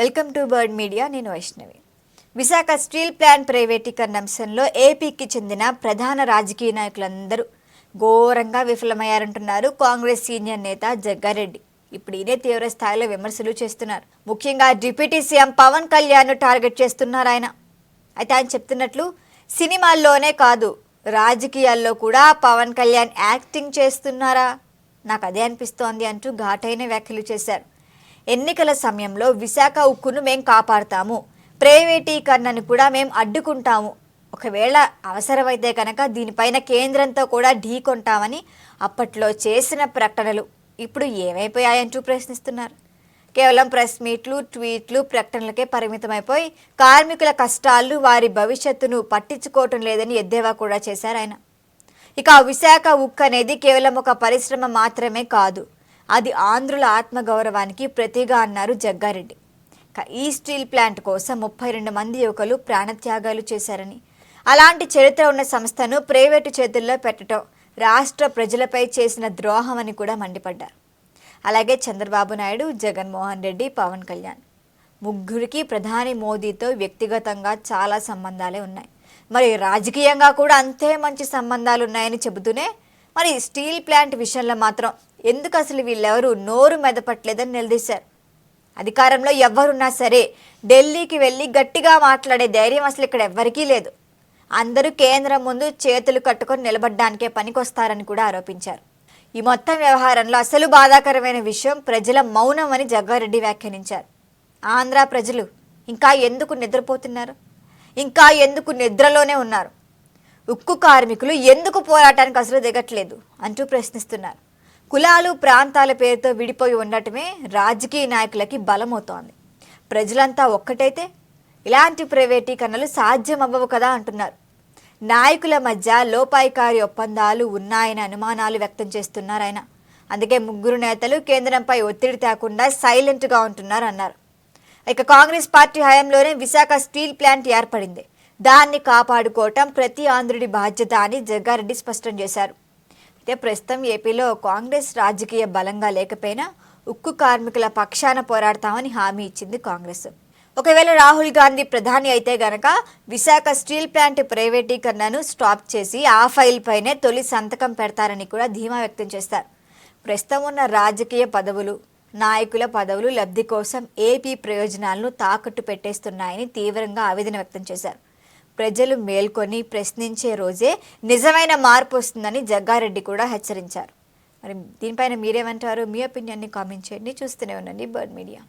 Welcome to bird media. నేను Vaishnavi. Visakha steel plant ప్రైవేటీకరణ అంశంలో ఏపీకి చెందిన ప్రధాన రాజకీయ నాయకులందరూ ఘోరంగా విఫలమయ్యారంటున్నారు కాంగ్రెస్ సీనియర్ నేత జగ్గారెడ్డి. ఇప్పుడు ఈయనే తీవ్ర స్థాయిలో విమర్శలు చేస్తున్నారు. ముఖ్యంగా deputy CM Pawan Kalyan target చేస్తున్నారు ఆయన. అయితే ఆయన చెప్తున్నట్లు సినిమాల్లోనే కాదు రాజకీయాల్లో కూడా పవన్ కళ్యాణ్ యాక్టింగ్ చేస్తున్నారా, నాకు అదే అనిపిస్తోంది అంటూ ఘాటైన వ్యాఖ్యలు చేశారు. ఎన్నికల సమయంలో విశాఖ ఉక్కును మేం కాపాడుతాము, ప్రైవేటీకరణను కూడా మేం అడ్డుకుంటాము, ఒకవేళ అవసరమైతే కనుక దీనిపైన కేంద్రంతో కూడా ఢీకొంటామని అప్పట్లో చేసిన ప్రకటనలు ఇప్పుడు ఏమైపోయాయంటూ ప్రశ్నిస్తున్నారు. కేవలం ప్రెస్ మీట్లు, ట్వీట్లు, ప్రకటనలకే పరిమితమైపోయి కార్మికుల కష్టాలు, వారి భవిష్యత్తును పట్టించుకోవటం లేదని ఎద్దేవా కూడా చేశారు ఆయన. ఇక విశాఖ ఉక్కు అనేది కేవలం ఒక పరిశ్రమ మాత్రమే కాదు, అది ఆంధ్రుల ఆత్మగౌరవానికి ప్రతిగా అన్నారు జగ్గారెడ్డి. ఈ స్టీల్ ప్లాంట్ కోసం 32 మంది యువకులు ప్రాణత్యాగాలు చేశారని, అలాంటి చరిత్ర ఉన్న సంస్థను ప్రైవేటు చేతుల్లో పెట్టడం రాష్ట్ర ప్రజలపై చేసిన ద్రోహం అని కూడా మండిపడ్డారు. అలాగే చంద్రబాబు నాయుడు, జగన్మోహన్ రెడ్డి, పవన్ కళ్యాణ్ ముగ్గురికి ప్రధాని మోదీతో వ్యక్తిగతంగా చాలా సంబంధాలే ఉన్నాయి, మరి రాజకీయంగా కూడా అంతే మంచి సంబంధాలు ఉన్నాయని చెబుతూనే మరి స్టీల్ ప్లాంట్ విషయంలో మాత్రం ఎందుకు అసలు వీళ్ళెవరూ నోరు మెదపట్లేదని నిలదీశారు. అధికారంలో ఎవరున్నా సరే ఢిల్లీకి వెళ్ళి గట్టిగా మాట్లాడే ధైర్యం అసలు ఇక్కడ ఎవ్వరికీ లేదు. అందరూ కేంద్రం ముందు చేతులు కట్టుకొని నిలబడ్డానికే పనికొస్తారని కూడా ఆరోపించారు. ఈ మొత్తం వ్యవహారంలో అసలు బాధాకరమైన విషయం ప్రజల మౌనం అని జగ్గారెడ్డి వ్యాఖ్యానించారు. ఆంధ్ర ప్రజలు ఇంకా ఎందుకు నిద్రపోతున్నారు, ఇంకా ఎందుకు నిద్రలోనే ఉన్నారు, ఉక్కు కార్మికులు ఎందుకు పోరాటానికి అసలు దిగట్లేదు అంటూ ప్రశ్నిస్తున్నారు. కులాలు, ప్రాంతాల పేరుతో విడిపోయి ఉండటమే రాజకీయ నాయకులకి బలమవుతోంది. ప్రజలంతా ఒక్కటైతే ఇలాంటి ప్రైవేటీకరణలు సాధ్యమవ్వవు కదా అంటున్నారు. నాయకుల మధ్య లోపాయికారి ఒప్పందాలు ఉన్నాయని అనుమానాలు వ్యక్తం చేస్తున్నారు ఆయన. అందుకే ముగ్గురు నేతలు కేంద్రంపై ఒత్తిడి తేకుండా సైలెంట్గా ఉంటున్నారు అన్నారు. ఇక కాంగ్రెస్ పార్టీ హయాంలోనే విశాఖ స్టీల్ ప్లాంట్ ఏర్పడింది, దాన్ని కాపాడుకోవటం ప్రతి ఆంధ్రుడి బాధ్యత అని జగ్గారెడ్డి స్పష్టం చేశారు. అయితే ప్రస్తుతం ఏపీలో కాంగ్రెస్ రాజకీయ బలంగా లేకపోయినా ఉక్కు కార్మికుల పక్షాన పోరాడతామని హామీ ఇచ్చింది కాంగ్రెస్. ఒకవేళ రాహుల్ గాంధీ ప్రధాని అయితే గనక విశాఖ స్టీల్ ప్లాంట్ ప్రైవేటీకరణను స్టాప్ చేసి ఆ ఫైల్ పైనే తొలి సంతకం పెడతారని కూడా ధీమా వ్యక్తం చేస్తారు. ప్రస్తుతం ఉన్న రాజకీయ పదవులు, నాయకుల పదవులు లబ్ధి కోసం ఏపీ ప్రయోజనాలను తాకట్టు పెట్టేస్తున్నాయని తీవ్రంగా ఆవేదన వ్యక్తం చేశారు. ప్రజలు మేల్కొని ప్రశ్నించే రోజే నిజమైన మార్పు వస్తుందని జగ్గారెడ్డి కూడా హెచ్చరించారు. మరి దీనిపైన మీరేమంటారు? మీ ఒపీనియన్ని కామెంట్ చేయండి. చూస్తూనే ఉండండి బర్డ్ మీడియా.